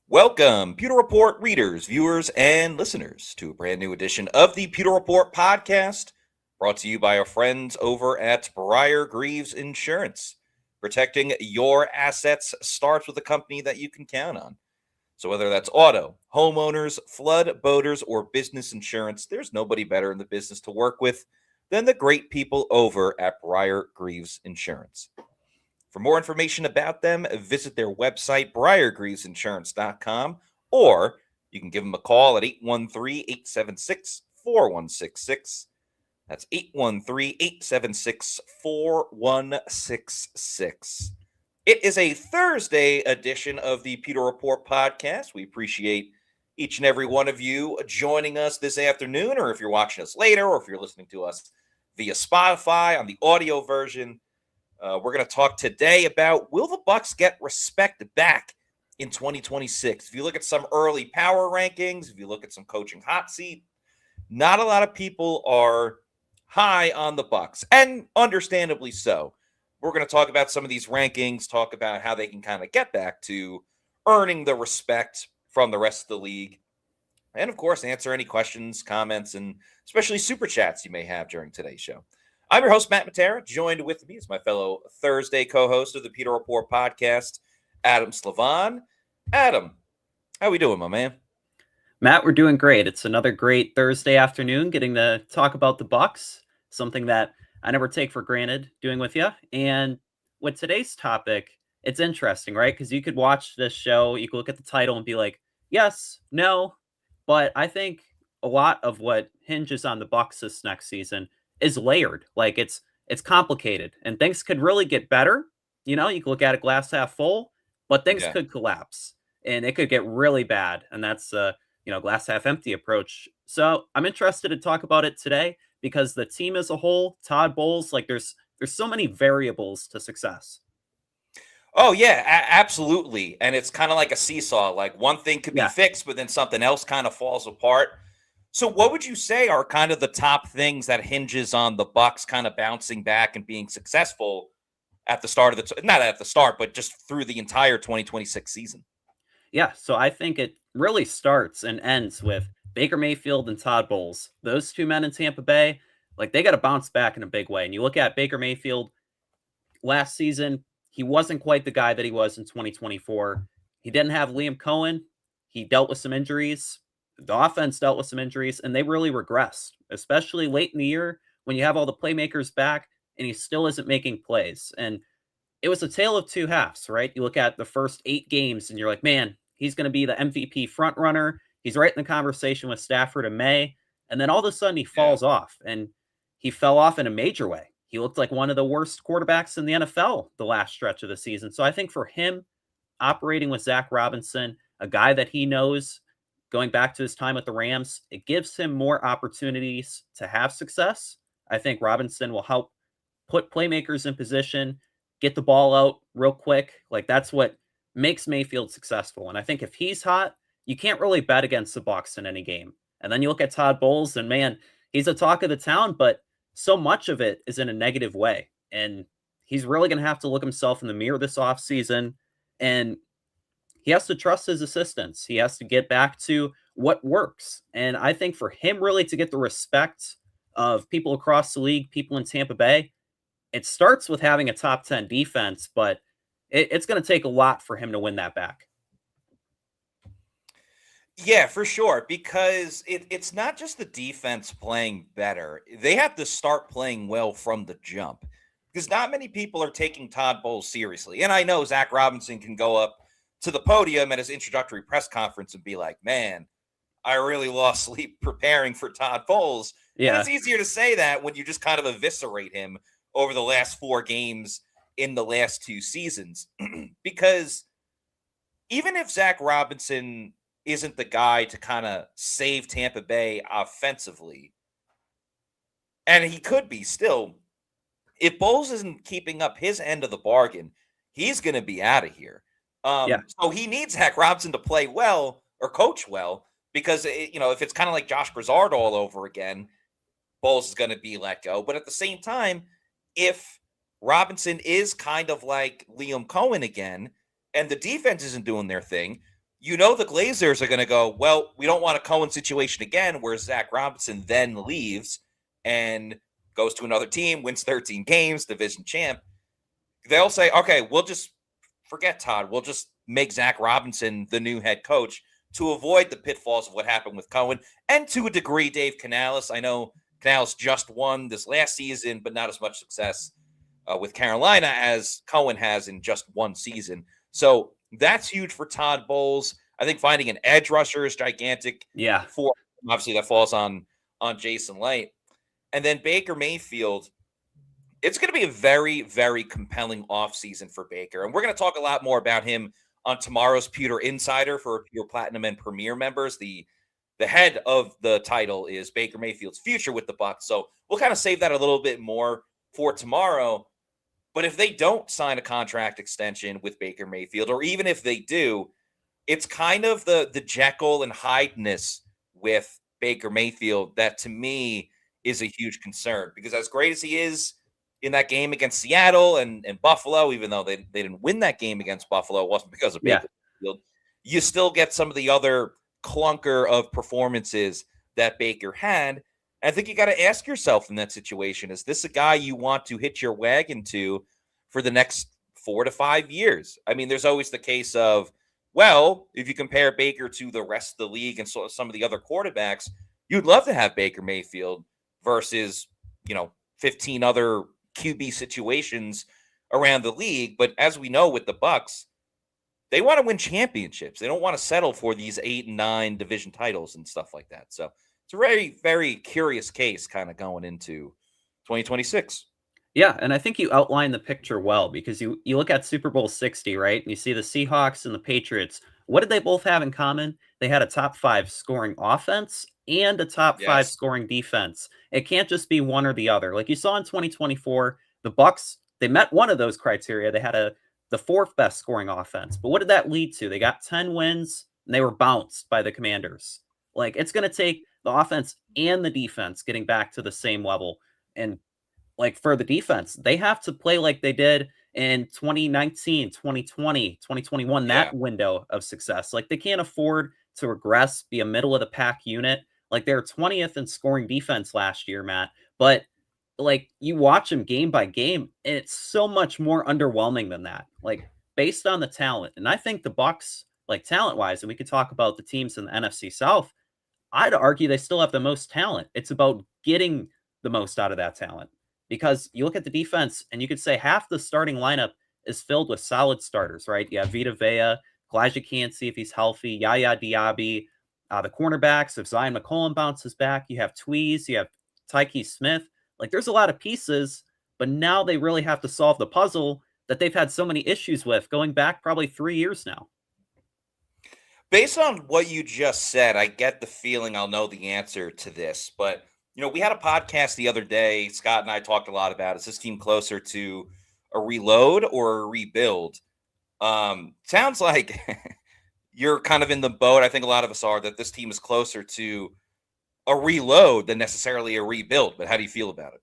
Welcome, Pewter Report readers, viewers, and listeners to a brand new edition of the Pewter Report podcast, brought to you by our friends over at Greaves Insurance. Protecting your assets starts with a company that you can count on. So whether that's auto, homeowners, flood, boaters, or business insurance, there's nobody better in the business to work with than the great people over at Greaves Insurance. For more information about them, visit their website, briargreavesinsurance.com, or you can give them a call at 813-876-4166. That's 813-876-4166. It is a Thursday edition of the Pewter Report podcast. We appreciate each and every one of you joining us this afternoon, or if you're watching us later, or if you're listening to us via Spotify on the audio version. We're going to talk today about, will the Bucs get respect back in 2026? If you look at some early power rankings, if you look at some coaching hot seat, not a lot of people are high on the Bucs, and understandably so. We're going to talk about some of these rankings, talk about how they can kind of get back to earning the respect from the rest of the league, and of course, answer any questions, comments, and especially super chats you may have during today's show. I'm your host, Matt Matera. Joined with me is my fellow Thursday co-host of the Pewter Report podcast, Adam Slavon. Adam, how we doing, my man? Matt, we're doing great. It's another great Thursday afternoon getting to talk about the Bucs, something that I never take for granted doing with you. And with today's topic, it's interesting, right? Because you could watch this show, you could look at the title and be like, yes, no. But I think a lot of what hinges on the Bucs this next season is layered. Like it's complicated, and things could really get better. You can look at it glass half full, but things could collapse and it could get really bad. And that's glass half empty approach. So I'm interested to talk about it today because the team as a whole, Todd Bowles, like there's so many variables to success. Oh yeah, absolutely. And it's kind of like a seesaw. Like one thing could be fixed, but then something else kind of falls apart. So what would you say are kind of the top things that hinges on the Bucs kind of bouncing back and being successful at the start of not at the start, but just through the entire 2026 season? Yeah, so I think it really starts and ends with Baker Mayfield and Todd Bowles. Those two men in Tampa Bay, like they got to bounce back in a big way. And you look at Baker Mayfield last season, he wasn't quite the guy that he was in 2024. He didn't have Liam Cohen. He dealt with some injuries. The offense dealt with some injuries, and they really regressed, especially late in the year when you have all the playmakers back and he still isn't making plays. And it was a tale of two halves, right? You look at the first 8 games and you're like, man, he's going to be the MVP front runner. He's right in the conversation with Stafford and May. And then all of a sudden he falls off, and he fell off in a major way. He looked like one of the worst quarterbacks in the NFL the last stretch of the season. So I think for him, operating with Zach Robinson, a guy that he knows, going back to his time with the Rams, it gives him more opportunities to have success. I think Robinson will help put playmakers in position, get the ball out real quick. Like that's what makes Mayfield successful. And I think if he's hot, you can't really bet against the Bucs in any game. And then you look at Todd Bowles, and man, he's a talk of the town, but so much of it is in a negative way. And he's really going to have to look himself in the mirror this offseason, and he has to trust his assistants. He has to get back to what works. And I think for him really to get the respect of people across the league, people in Tampa Bay, it starts with having a top 10 defense, but it's going to take a lot for him to win that back. Yeah, for sure, because it's not just the defense playing better. They have to start playing well from the jump, because not many people are taking Todd Bowles seriously. And I know Zach Robinson can go up to the podium at his introductory press conference and be like, man, I really lost sleep preparing for Todd Bowles. Yeah. And it's easier to say that when you just kind of eviscerate him over the last 4 games in the last 2 seasons. Because even if Zach Robinson isn't the guy to kind of save Tampa Bay offensively, and he could be still, if Bowles isn't keeping up his end of the bargain, he's going to be out of here. So he needs Zach Robinson to play well or coach well, because if it's kind of like Josh Broussard all over again, Bowles is going to be let go. But at the same time, if Robinson is kind of like Liam Cohen again, and the defense isn't doing their thing, the Glazers are going to go, well, we don't want a Cohen situation again where Zach Robinson then leaves and goes to another team, wins 13 games, division champ. They'll say, okay, we'll just forget Todd. We'll just make Zach Robinson the new head coach to avoid the pitfalls of what happened with Cohen. And to a degree, Dave Canales. I know Canales just won this last season, but not as much success with Carolina as Cohen has in just one season. So that's huge for Todd Bowles. I think finding an edge rusher is gigantic. Yeah. For obviously that falls on Jason Light. And then Baker Mayfield, it's going to be a very, very compelling offseason for Baker. And we're going to talk a lot more about him on tomorrow's Pewter Insider for your Platinum and Premier members. The head of the title is Baker Mayfield's future with the Bucs. So we'll kind of save that a little bit more for tomorrow. But if they don't sign a contract extension with Baker Mayfield, or even if they do, it's kind of the Jekyll and Hyde-ness with Baker Mayfield that to me is a huge concern. Because as great as he is in that game against Seattle and Buffalo, even though they didn't win that game against Buffalo, it wasn't because of Baker Mayfield, you still get some of the other clunker of performances that Baker had. I think you got to ask yourself in that situation, is this a guy you want to hitch your wagon to for the next 4 to 5 years? I mean, there's always the case of, well, if you compare Baker to the rest of the league and so some of the other quarterbacks, you'd love to have Baker Mayfield versus, 15 other QB situations around the league. But as we know with the Bucs, they want to win championships. They don't want to settle for these 8 and 9 division titles and stuff like that. So it's a very, very curious case kind of going into 2026. Yeah, and I think you outlined the picture well, because you look at Super Bowl 60, right? And you see the Seahawks and the Patriots. What did they both have in common? They had a top 5 scoring offense and a top 5 scoring defense. It can't just be one or the other. Like you saw in 2024, the Bucs, they met one of those criteria. They had the 4th best scoring offense. But what did that lead to? They got 10 wins and they were bounced by the Commanders. Like, it's going to take the offense and the defense getting back to the same level. And like, for the defense, they have to play like they did in 2019, 2020, 2021, that window of success. Like, they can't afford to regress, be a middle of the pack unit. Like, they're 20th in scoring defense last year, Matt. But like, you watch them game by game, and it's so much more underwhelming than that. Like, based on the talent. And I think the Bucs, like, talent-wise, and we could talk about the teams in the NFC South, I'd argue they still have the most talent. It's about getting the most out of that talent. Because you look at the defense, and you could say half the starting lineup is filled with solid starters, right? You have Vita Vea, Elijah Cansey if he's healthy, Yaya Diaby, the cornerbacks. If Zion McCollum bounces back, you have Tweez, you have Tyke Smith. Like, there's a lot of pieces, but now they really have to solve the puzzle that they've had so many issues with going back probably 3 years now. Based on what you just said, I get the feeling I'll know the answer to this, but we had a podcast the other day. Scott and I talked a lot about, is this team closer to a reload or a rebuild? Sounds like you're kind of in the boat. I think a lot of us are, that this team is closer to a reload than necessarily a rebuild. But how do you feel about it?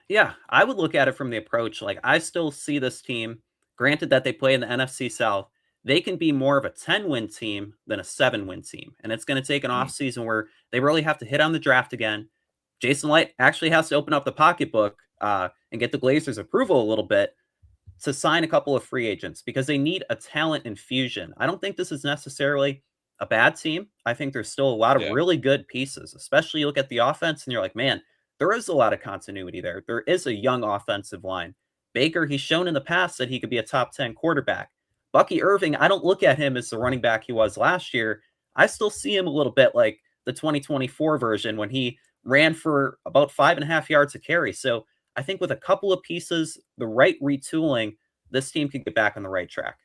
Yeah, I would look at it from the approach. Like, I still see this team, granted that they play in the NFC South, they can be more of a 10-win team than a 7-win team. And it's going to take an offseason where they really have to hit on the draft again. Jason Light actually has to open up the pocketbook and get the Glazers' approval a little bit to sign a couple of free agents, because they need a talent infusion. I don't think this is necessarily a bad team. I think there's still a lot of really good pieces, especially you look at the offense and you're like, man, there is a lot of continuity there. There is a young offensive line. Baker, he's shown in the past that he could be a top 10 quarterback. Bucky Irving, I don't look at him as the running back he was last year. I still see him a little bit like the 2024 version when he ran for about 5.5 yards a carry. So I think with a couple of pieces, the right retooling, this team can get back on the right track.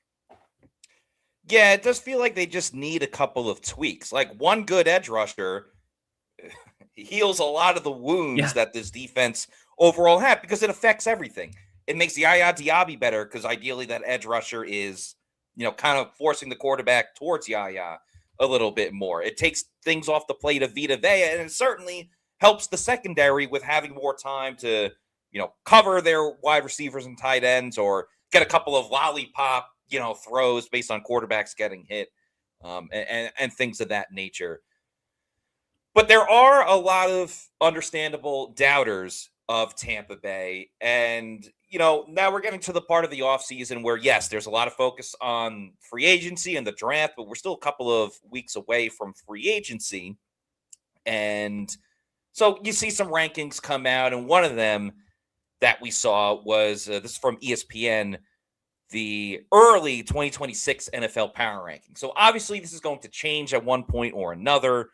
Yeah, it does feel like they just need a couple of tweaks. Like, one good edge rusher heals a lot of the wounds that this defense overall had, because it affects everything. It makes Yaya Diaby better, because ideally that edge rusher is, kind of forcing the quarterback towards Yaya a little bit more. It takes things off the plate of Vita Vea, and it certainly helps the secondary with having more time to, cover their wide receivers and tight ends, or get a couple of lollipop, throws based on quarterbacks getting hit. and things of that nature. But there are a lot of understandable doubters of Tampa Bay. And, now we're getting to the part of the offseason where, yes, there's a lot of focus on free agency and the draft, but we're still a couple of weeks away from free agency. And so you see some rankings come out, and one of them that we saw was this is from ESPN, the early 2026 NFL power ranking. So obviously, this is going to change at one point or another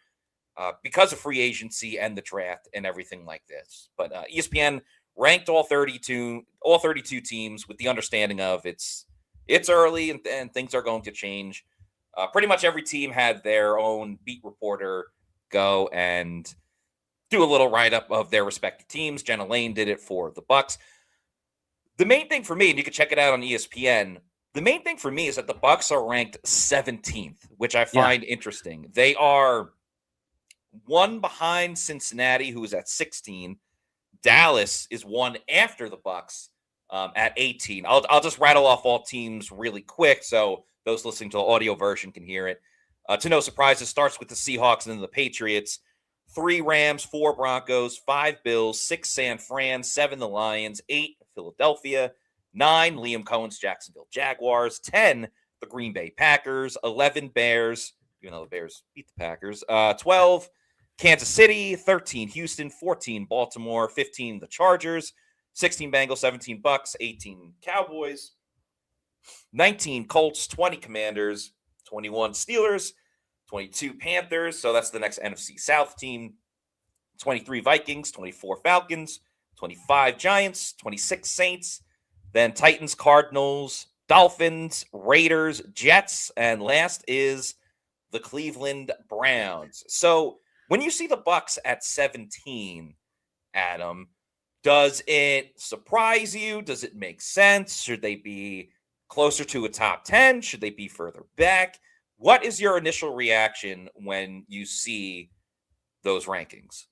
because of free agency and the draft and everything like this. But ESPN ranked all 32 teams with the understanding of it's early and things are going to change. Pretty much every team had their own beat reporter go and do a little write-up of their respective teams. Jenna Lane did it for the Bucs. The main thing for me, and you can check it out on ESPN, the main thing for me is that the Bucs are ranked 17th, which I find interesting. They are one behind Cincinnati, who is at 16. Dallas is one after the Bucs at 18. I'll just rattle off all teams really quick so those listening to the audio version can hear it. To no surprise, it starts with the Seahawks and then the Patriots. 3 Rams, 4 Broncos, 5 Bills, 6 San Fran, 7 the Lions, 8 Philadelphia, 9 Liam Cohen's Jacksonville Jaguars, 10 the Green Bay Packers, 11 Bears, even though the Bears beat the Packers, 12 Kansas City, 13 Houston, 14 Baltimore, 15 the Chargers, 16 Bengals, 17 Bucs, 18 Cowboys, 19 Colts, 20 Commanders, 21 Steelers, 22 Panthers, so that's the next NFC South team, 23 Vikings, 24 Falcons, 25 Giants, 26 Saints, then Titans, Cardinals, Dolphins, Raiders, Jets, and last is the Cleveland Browns. So when you see the Bucs at 17, Adam, does it surprise you? Does it make sense? Should they be closer to a top 10? Should they be further back? What is your initial reaction when you see those rankings?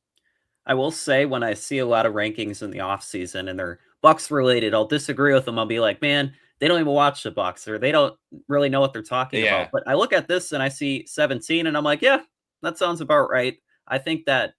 I will say when I see a lot of rankings in the offseason and they're Bucs related, I'll disagree with them. I'll be like, man, they don't even watch the Bucs or they don't really know what they're talking about. But I look at this and I see 17 and I'm like, yeah, that sounds about right. I think that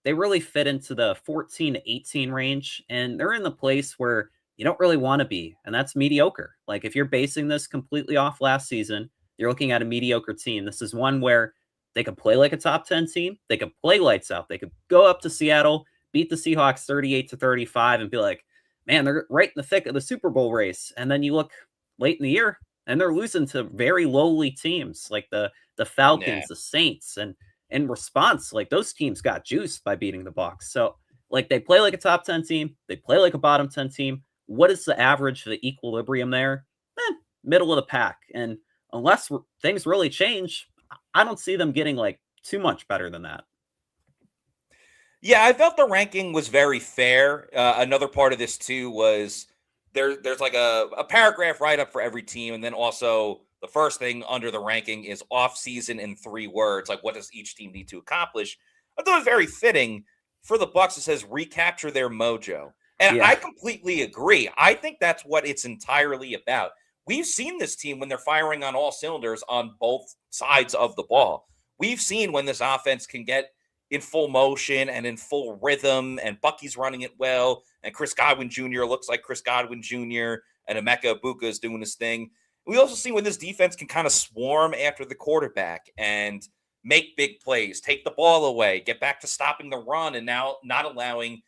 they really fit into the 14 to 18 range and they're in the place where you don't really want to be. And that's mediocre. Like if you're basing this completely off last season, you're looking at a mediocre team. This is one where they could play like a top 10 team. They could play lights out. They could go up to Seattle, beat the Seahawks 38-35 and be like, man, they're right in the thick of the Super Bowl race. And then you look late in the year and they're losing to very lowly teams like the Falcons, the Saints. And in response, like those teams got juiced by beating the Bucs. So like they play like a top 10 team. They play like a bottom 10 team. What is the average, the equilibrium there? Middle of the pack. And unless things really change, I don't see them getting like too much better than that. Yeah, I felt the ranking was very fair. Another part of this too was there's like a paragraph write up for every team, and then also the first thing under the ranking is off season in 3 words. Like, what does each team need to accomplish? I thought it was very fitting for the Bucs. It says recapture their mojo, and I completely agree. I think that's what it's entirely about. We've seen this team when they're firing on all cylinders on both sides of the ball. We've seen when this offense can get in full motion and in full rhythm, and Bucky's running it well, and Chris Godwin Jr. looks like Chris Godwin Jr., and Emeka Egbuka is doing his thing. We also see when this defense can kind of swarm after the quarterback and make big plays, take the ball away, get back to stopping the run, and now not allowing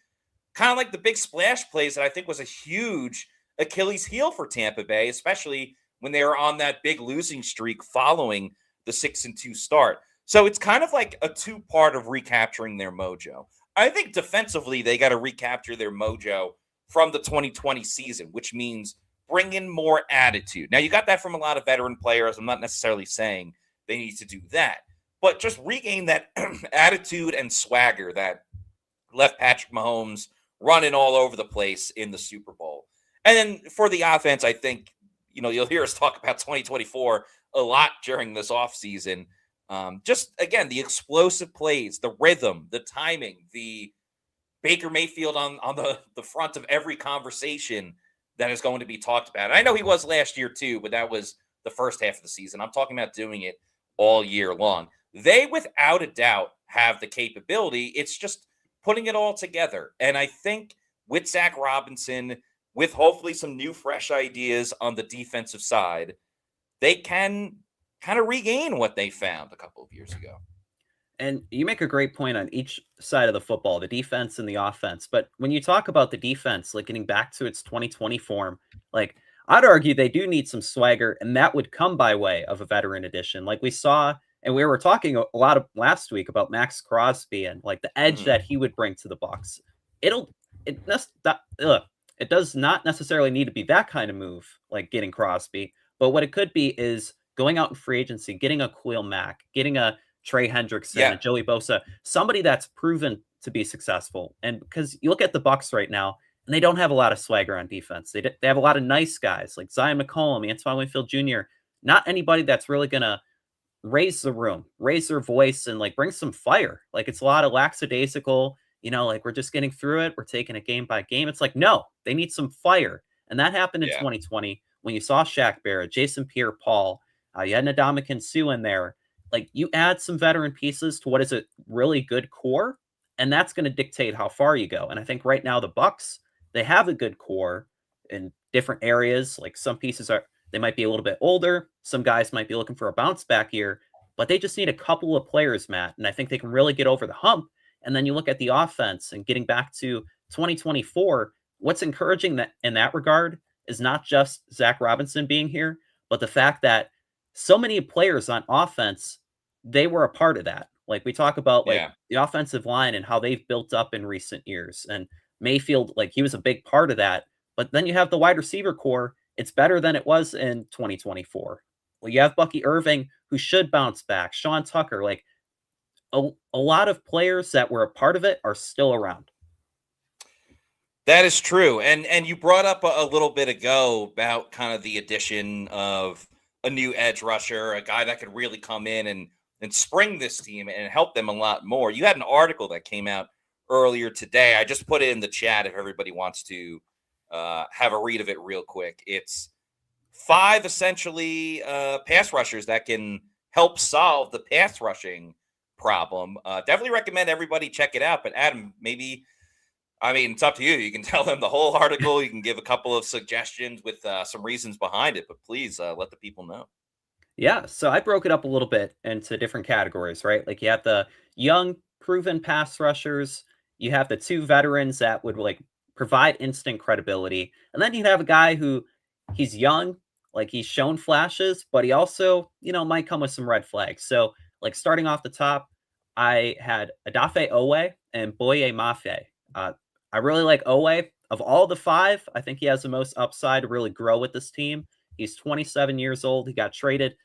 kind of like the big splash plays that I think was a huge Achilles heel for Tampa Bay, especially when they were on that big losing streak following the 6-2 start. So it's kind of like a 2-part of recapturing their mojo. I think defensively, they got to recapture their mojo from the 2020 season, which means bring in more attitude. Now, you got that from a lot of veteran players. I'm not necessarily saying they need to do that, but just regain that attitude and swagger that left Patrick Mahomes running all over the place in the Super Bowl. And then for the offense, I think, you'll hear us talk about 2024 a lot during this offseason. Just, again, the explosive plays, the rhythm, the timing, the Baker Mayfield on the front of every conversation that is going to be talked about. And I know he was last year too, but that was the first half of the season. I'm talking about doing it all year long. They, without a doubt, have the capability. It's just putting it all together. And I think with Zach Robinson, with hopefully some new, fresh ideas on the defensive side, they can kind of regain what they found a couple of years ago. And you make a great point on each side of the football, the defense and the offense. But when you talk about the defense, like getting back to its 2020 form, like I'd argue they do need some swagger, and that would come by way of a veteran addition. Like we saw, and we were talking a lot of last week about Max Crosby and like the edge that he would bring to the Bucs. It'll it it does not necessarily need to be that kind of move, like getting Crosby, but what it could be is going out in free agency, getting a Khalil Mack, getting a Trey Hendrickson, Yeah. and Joey Bosa, somebody that's proven to be successful. And because you look at the Bucs right now, and they don't have a lot of swagger on defense. They have a lot of nice guys like Zion McCollum, Antoine Winfield Jr. Not anybody that's really gonna raise the room, raise their voice, and like bring some fire. Like it's a lot of lackadaisical. Like we're just getting through it. We're taking it game by game. It's like no, they need some fire, and that happened in Yeah. 2020 when you saw Shaq Barrett, Jason Pierre-Paul. You had Ndamukong Suh in there. Like you add some veteran pieces to what is a really good core, and that's going to dictate how far you go. And I think right now the Bucs, they have a good core in different areas. Like some pieces they might be a little bit older. Some guys might be looking for a bounce back year, but they just need a couple of players, Matt. And I think they can really get over the hump. And then you look at the offense and getting back to 2024, what's encouraging that in that regard is not just Zach Robinson being here, but the fact that so many players on offense, they were a part of that. Like we talk about like Yeah. the offensive line and how they've built up in recent years. And Mayfield, like he was a big part of that. But then you have the wide receiver core. It's better than it was in 2024. Well, you have Bucky Irving, who should bounce back. Sean Tucker, like a lot of players that were a part of it are still around. That is true. And you brought up a little bit ago about kind of the addition of a new edge rusher, a guy that could really come in and spring this team and help them a lot more. You had an article that came out earlier today. I just put it in the chat if everybody wants to have a read of it real quick. It's 5 essentially pass rushers that can help solve the pass rushing problem. Definitely recommend everybody check it out. But Adam, maybe, I mean, it's up to you. You can tell them the whole article. You can give a couple of suggestions with some reasons behind it, but please let the people know. Yeah, so I broke it up a little bit into different categories, right? Like you have the young, proven pass rushers, you have the 2 veterans that would like provide instant credibility, and then you'd have a guy who he's young, like he's shown flashes, but he also, might come with some red flags. So, like starting off the top, I had Adafe Owe and Boye Mafe. I really like Owe. Of all the 5, I think he has the most upside to really grow with this team. He's 27 years old. He got traded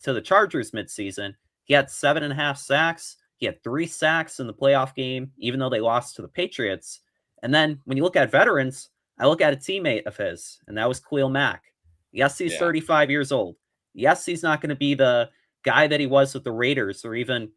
to the Chargers midseason. He had 7.5 sacks. He had 3 sacks in the playoff game, even though they lost to the Patriots. And then when you look at veterans, I look at a teammate of his, and that was Khalil Mack. Yes, he's 35 years old. Yes, he's not going to be the guy that he was with the Raiders or even,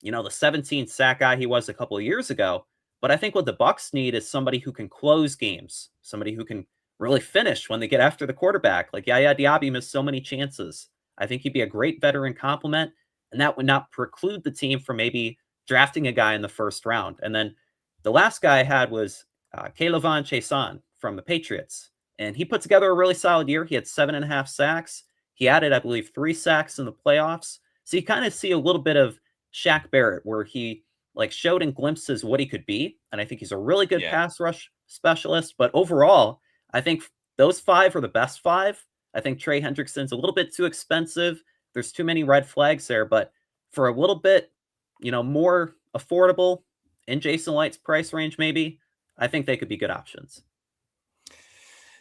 the 17 sack guy he was a couple of years ago. But I think what the Bucs need is somebody who can close games, somebody who can really finish when they get after the quarterback. Like Yaya Diaby missed so many chances. I think he'd be a great veteran complement, and that would not preclude the team from maybe drafting a guy in the first round. And then the last guy I had was K'Lavon Chaisson from the Patriots, and he put together a really solid year. He had 7.5 sacks. He added, I believe, 3 sacks in the playoffs. So you kind of see a little bit of Shaq Barrett where he like showed in glimpses what he could be. And I think he's a really good pass rush specialist. But overall, I think those 5 are the best 5. I think Trey Hendrickson's a little bit too expensive. There's too many red flags there. But for a little bit, more affordable in Jason Light's price range, maybe, I think they could be good options.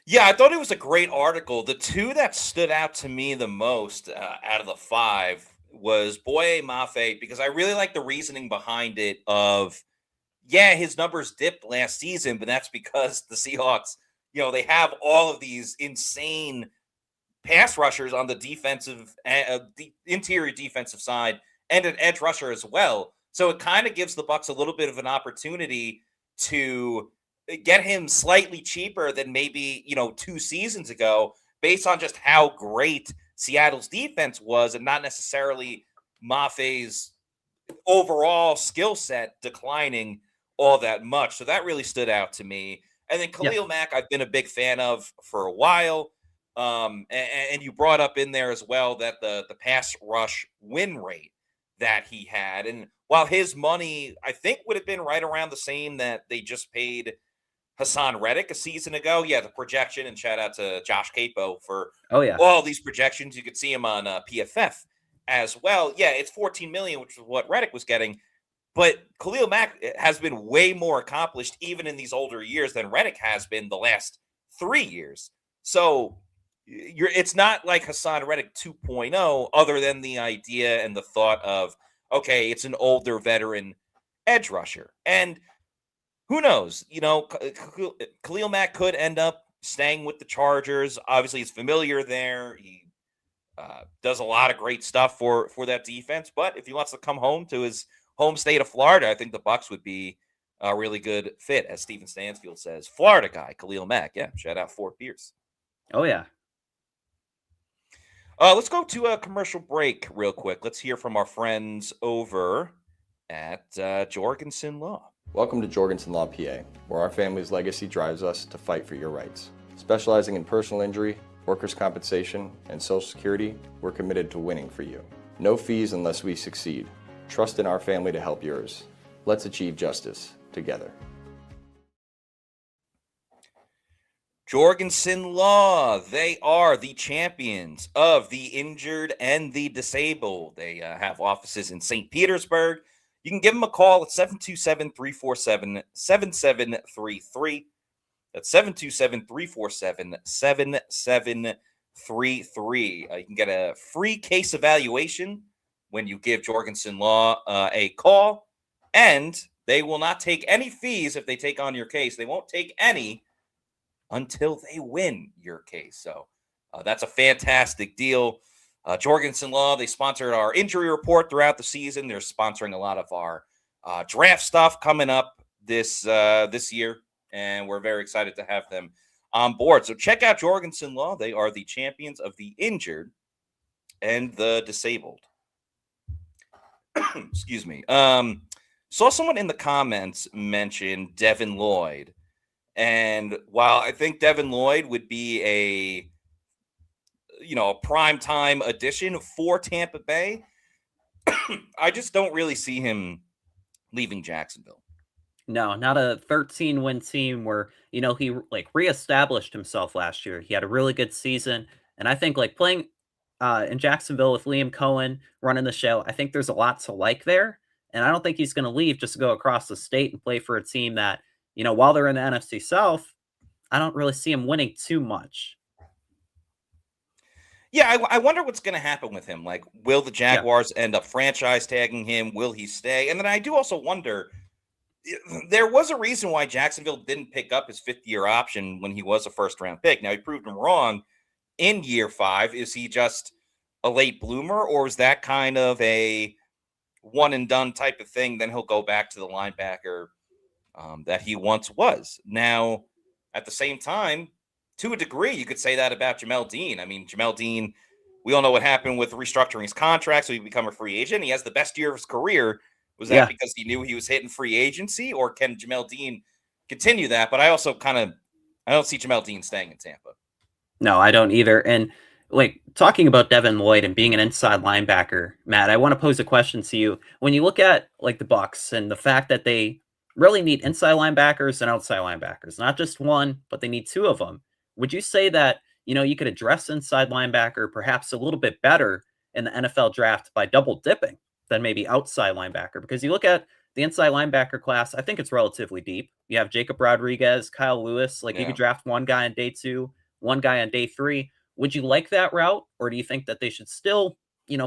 Yeah, I thought it was a great article. The 2 that stood out to me the most out of the 5 was Boye Mafe, because I really like the reasoning behind it of, his numbers dipped last season, but that's because the Seahawks, they have all of these insane pass rushers on the defensive, the interior defensive side, and an edge rusher as well. So it kind of gives the Bucs a little bit of an opportunity to get him slightly cheaper than maybe 2 seasons ago, based on just how great Seattle's defense was, and not necessarily Maffei's overall skill set declining all that much. So that really stood out to me. And then Yeah. Khalil Mack, I've been a big fan of for a while. And you brought up in there as well that the pass rush win rate that he had. And while his money, I think, would have been right around the same that they just paid Hassan Reddick a season ago. Yeah, the projection, and shout out to Josh Capo for Oh yeah. all these projections. You could see him on PFF as well. Yeah, it's 14 million, which is what Reddick was getting. But Khalil Mack has been way more accomplished even in these older years than Reddick has been the last 3 years. So it's not like Hassan Reddick 2.0, other than the idea and the thought of, okay, it's an older veteran edge rusher. And who knows? Khalil Mack could end up staying with the Chargers. Obviously, he's familiar there. He does a lot of great stuff for that defense. But if he wants to come home to his home state of Florida, I think the Bucs would be a really good fit, as Steven Stansfield says. Florida guy, Khalil Mack. Yeah, shout out Fort Pierce. Oh yeah. Let's go to a commercial break real quick. Let's hear from our friends over at Jorgenson Law. Welcome to Jorgenson Law, PA, where our family's legacy drives us to fight for your rights. Specializing in personal injury, workers' compensation, and Social Security, we're committed to winning for you. No fees unless we succeed. Trust in our family to help yours. Let's achieve justice together. Jorgenson Law, they are the champions of the injured and the disabled. They have offices in St. Petersburg. You can give them a call at 727-347-7733. That's 727-347-7733. You can get a free case evaluation when you give Jorgenson Law a call, and they will not take any fees if they take on your case. They won't take any until they win your case. So that's a fantastic deal. Jorgenson Law, they sponsored our injury report throughout the season. They're sponsoring a lot of our draft stuff coming up this year, and we're very excited to have them on board. So check out Jorgenson Law. They are the champions of the injured and the disabled. Excuse me. Saw someone in the comments mention Devin Lloyd. And while I think Devin Lloyd would be a primetime addition for Tampa Bay, I just don't really see him leaving Jacksonville. No, not a 13-win team where, he reestablished himself last year. He had a really good season. And I think playing in Jacksonville with Liam Cohen running the show, I think there's a lot to like there. And I don't think he's going to leave just to go across the state and play for a team that, while they're in the NFC South, I don't really see him winning too much. Yeah, I wonder what's going to happen with him. Will the Jaguars end up franchise tagging him? Will he stay? And then I do also wonder, there was a reason why Jacksonville didn't pick up his fifth-year option when he was a first-round pick. Now, he proved him wrong in year 5. Is he just a late bloomer, or is that kind of a one-and-done type of thing? Then he'll go back to the linebacker that he once was. Now, at the same time, to a degree, you could say that about Jamel Dean. I mean, Jamel Dean, we all know what happened with restructuring his contract, so he become a free agent. He has the best year of his career. Was that because he knew he was hitting free agency, or can Jamel Dean continue that? But I also I don't see Jamel Dean staying in Tampa. No, I don't either. And talking about Devin Lloyd and being an inside linebacker, Matt, I want to pose a question to you. When you look at the Bucs and the fact that they really need inside linebackers and outside linebackers, not just one, but they need 2 of them. Would you say that, you could address inside linebacker perhaps a little bit better in the NFL draft by double dipping than maybe outside linebacker? Because you look at the inside linebacker class, I think it's relatively deep. You have Jacob Rodriguez, Kyle Lewis. You could draft one guy on day 2, one guy on day 3. Would you like that route? Or do you think that they should still,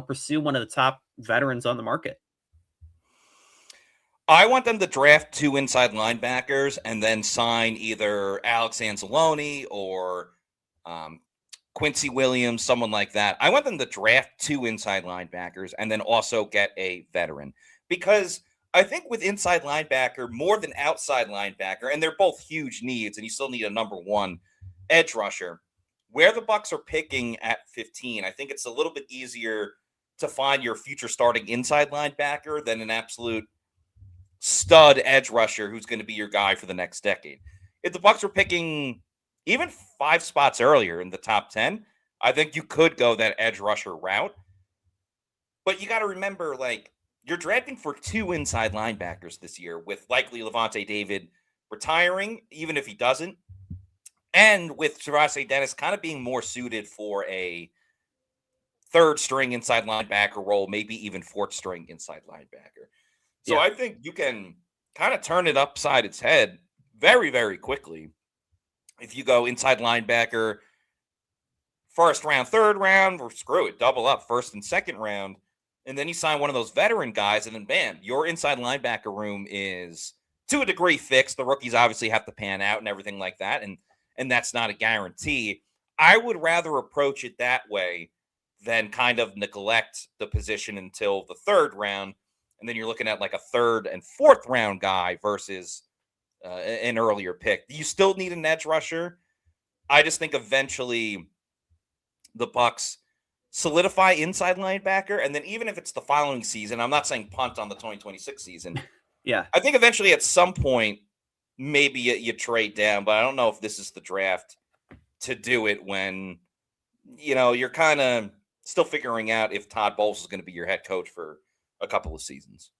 pursue one of the top veterans on the market? I want them to draft 2 inside linebackers and then sign either Alex Anzalone or Quincy Williams, someone like that. I want them to draft 2 inside linebackers and then also get a veteran, because I think with inside linebacker more than outside linebacker, and they're both huge needs, and you still need a number 1 edge rusher. Where the Bucs are picking at 15, I think it's a little bit easier to find your future starting inside linebacker than an absolute stud edge rusher who's going to be your guy for the next decade. If the Bucs were picking even 5 spots earlier in the top 10, I think you could go that edge rusher route. But you got to remember, like, you're drafting for 2 inside linebackers this year, with likely Levante David retiring, even if he doesn't, and with Gervonta Dennis kind of being more suited for a 3rd string inside linebacker role, maybe even 4th string inside linebacker. So I think you can kind of turn it upside its head very, very quickly if you go inside linebacker 1st round, 3rd round, or screw it, double up 1st and 2nd round. And then you sign one of those veteran guys, and then bam, your inside linebacker room is to a degree fixed. The rookies obviously have to pan out and everything like that, and that's not a guarantee. I would rather approach it that way than kind of neglect the position until the 3rd round, and then you're looking at like a 3rd and 4th round guy versus an earlier pick. You still need an edge rusher. I just think eventually the Bucs solidify inside linebacker, and then even if it's the following season, I'm not saying punt on the 2026 season. Yeah. I think eventually at some point, maybe you trade down, but I don't know if this is the draft to do it when, you're kind of still figuring out if Todd Bowles is going to be your head coach for a couple of seasons.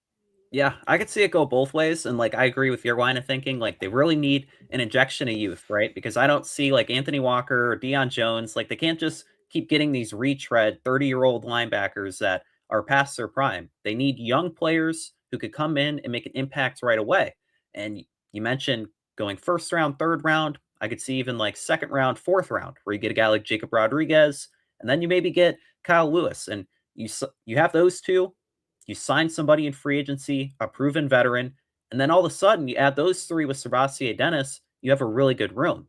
Yeah, I could see it go both ways. And like, I agree with your line of thinking. Like, they really need an injection of youth, right? Because I don't see like Anthony Walker or Deion Jones. Like, they can't just keep getting these retread 30-year-old linebackers that are past their prime. They need young players who could come in and make an impact right away. And you mentioned going 1st round, 3rd round. I could see even like 2nd round, 4th round, where you get a guy like Jacob Rodriguez, and then you maybe get Kyle Lewis. And you have those 2. You sign somebody in free agency, a proven veteran, and then all of a sudden you add those 3 with Gervonta Dennis, you have a really good room.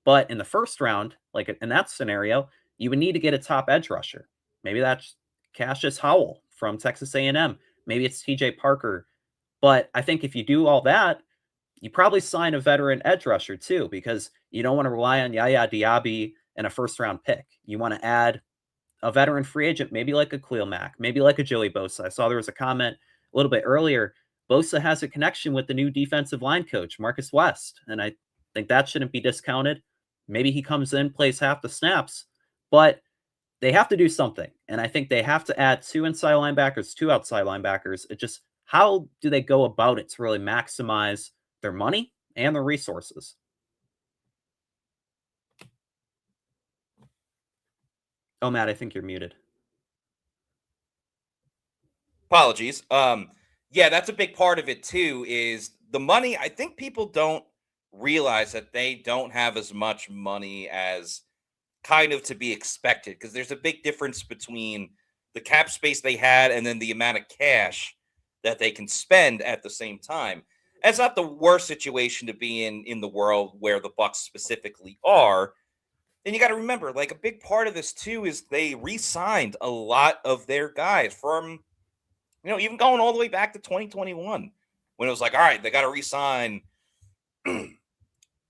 But in the 1st round, like in that scenario, you would need to get a top edge rusher. Maybe that's Cassius Howell from Texas A&M. Maybe it's TJ Parker. But I think if you do all that, you probably sign a veteran edge rusher too, because you don't want to rely on Yaya Diaby and a 1st round pick. You want to add a veteran free agent, maybe like a Khalil Mack, maybe like a Joey Bosa. I saw there was a comment a little bit earlier. Bosa has a connection with the new defensive line coach, Marcus West, and I think that shouldn't be discounted. Maybe he comes in, plays half the snaps, but they have to do something. And I think they have to add 2 inside linebackers, 2 outside linebackers. It just, how do they go about it to really maximize their money and their resources? Oh, Matt, I think you're muted. Apologies. Yeah, that's a big part of it too, is the money. I think people don't realize that they don't have as much money as kind of to be expected, because there's a big difference between the cap space they had and then the amount of cash that they can spend at the same time. And it's not the worst situation to be in the world where the Bucs specifically are. And you got to remember, like, a big part of this too is they re-signed a lot of their guys from, even going all the way back to 2021, when it was like, all right, they got to re-sign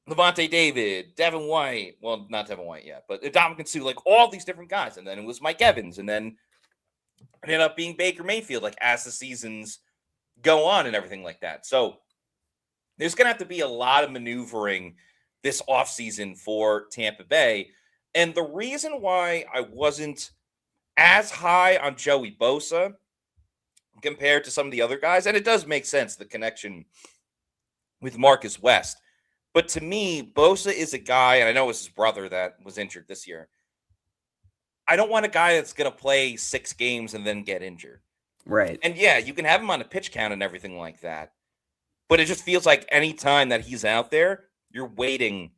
Levante David, Devin White. Well, not Devin White yet, but Dominican Sue, like all these different guys. And then it was Mike Evans. And then it ended up being Baker Mayfield, like as the seasons go on and everything like that. So there's going to have to be a lot of maneuvering this offseason for Tampa Bay. And the reason why I wasn't as high on Joey Bosa compared to some of the other guys, and it does make sense, the connection with Marcus West. But to me, Bosa is a guy, and I know it was his brother that was injured this year. I don't want a guy that's going to play 6 games and then get injured. Right. And yeah, you can have him on a pitch count and everything like that. But it just feels like any time that he's out there, you're waiting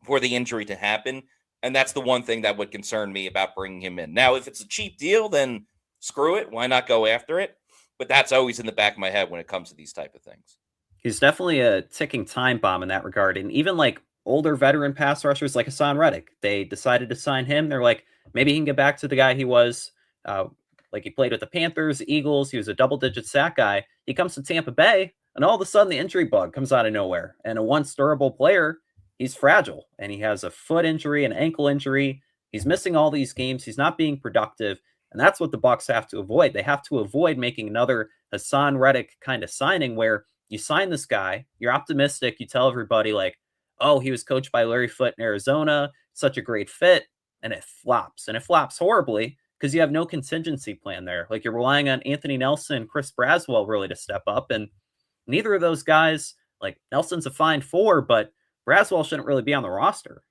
for the injury to happen. And that's the one thing that would concern me about bringing him in. Now, if it's a cheap deal, then screw it. Why not go after it? But that's always in the back of my head when it comes to these type of things. He's definitely a ticking time bomb in that regard. And even like older veteran pass rushers like Hassan Reddick, they decided to sign him. They're like, maybe he can get back to the guy he was. Like, he played with the Panthers, Eagles. He was a double-digit sack guy. He comes to Tampa Bay, and all of a sudden the injury bug comes out of nowhere. And a once durable player, he's fragile. And he has a foot injury, an ankle injury. He's missing all these games. He's not being productive. And that's what the Bucs have to avoid. They have to avoid making another Hassan Reddick kind of signing where you sign this guy, you're optimistic, you tell everybody like, oh, he was coached by Larry Foote in Arizona, such a great fit, and it flops. And it flops horribly because you have no contingency plan there. Like, you're relying on Anthony Nelson, Chris Braswell really to step up, and neither of those guys, like, Nelson's a fine 4, but Braswell shouldn't really be on the roster.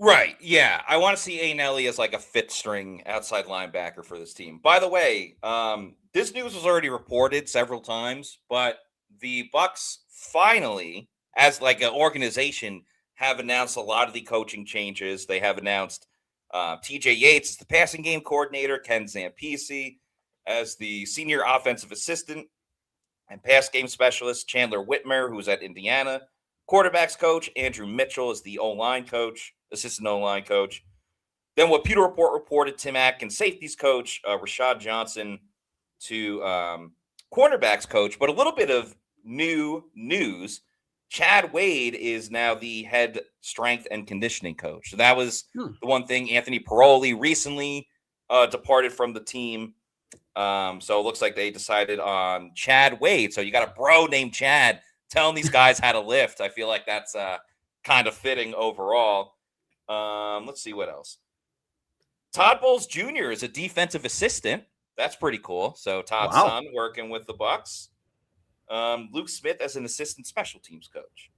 Right. Yeah. I want to see Anelli as like a fifth string outside linebacker for this team. By the way, this news was already reported several times, but the Bucs finally, as like an organization, have announced a lot of the coaching changes. They have announced TJ Yates as the passing game coordinator, Ken Zampese as the senior offensive assistant and pass game specialist, Chandler Whitmer, who's at Indiana, quarterbacks coach, Andrew Mitchell is the O-line coach, assistant O-line coach. Then what Pewter Report reported, Tim Atkins, safeties coach, Rashad Johnson to cornerbacks coach. But a little bit of new news. Chad Wade is now the head strength and conditioning coach. So that was the one thing. Anthony Paroli recently departed from the team. So it looks like they decided on Chad Wade. So you got a bro named Chad telling these guys how to lift. I feel like that's kind of fitting overall. Let's see what else. Todd Bowles Jr. is a defensive assistant. That's pretty cool. So Todd's son working with the Bucs. Luke Smith as an assistant special teams coach.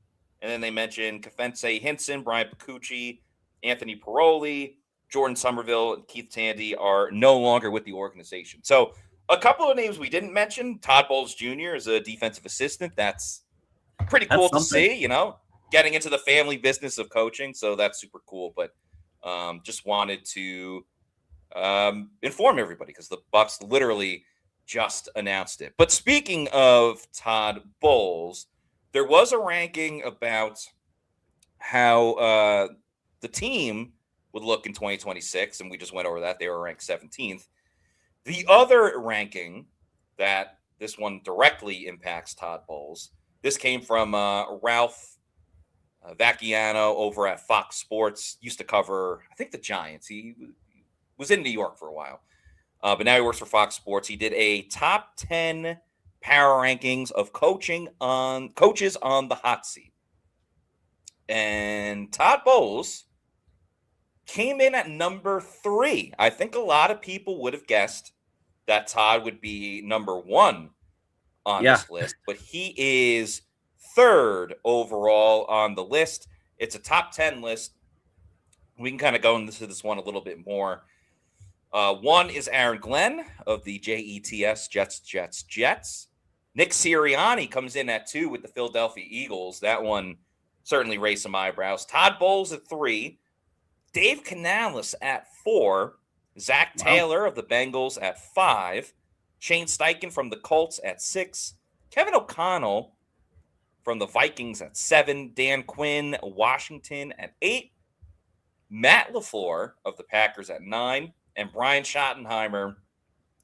And then they mentioned Kefense Hinson, Brian Picucci, Anthony Paroli, Jordan Somerville, and Keith Tandy are no longer with the organization. So a couple of names we didn't mention. Todd Bowles Jr. is a defensive assistant. That's pretty cool to see, you know, getting into the family business of coaching. So that's super cool. But just wanted to inform everybody because the Bucs literally just announced it. But speaking of Todd Bowles, there was a ranking about how the team would look in 2026, and we just went over that. They were ranked 17th. The other ranking that this one directly impacts Todd Bowles, this came from Ralph Vacchiano over at Fox Sports, used to cover, I think, the Giants. He was in New York for a while, but now he works for Fox Sports. He did a top 10 power rankings of coaches on the hot seat. And Todd Bowles came in at number 3. I think a lot of people would have guessed that Todd would be number 1 on this list, but he is 3rd overall on the list. It's a top 10 list. We can kind of go into this one a little bit more. 1 is Aaron Glenn of the JETS, Jets. Nick Sirianni comes in at 2 with the Philadelphia Eagles. That one certainly raised some eyebrows. Todd Bowles at 3. Dave Canales at 4. Zach Taylor of the Bengals at 5. Shane Steichen from the Colts at 6. Kevin O'Connell from the Vikings at 7. Dan Quinn, Washington at 8. Matt LaFleur of the Packers at 9. And Brian Schottenheimer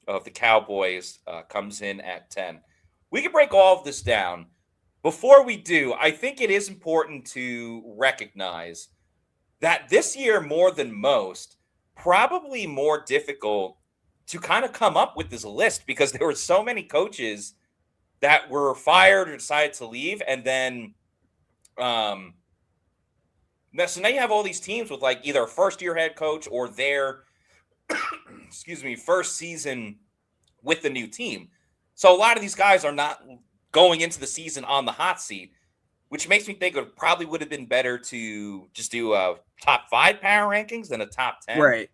of the Cowboys comes in at 10. We can break all of this down. Before we do, I think it is important to recognize that this year, more than most, probably more difficult to kind of come up with this list because there were so many coaches that were fired or decided to leave. And then, so now you have all these teams with like either a first-year head coach or their, first season with the new team. So a lot of these guys are not going into the season on the hot seat, which makes me think it probably would have been better to just do a top 5 power rankings than a top 10. Right.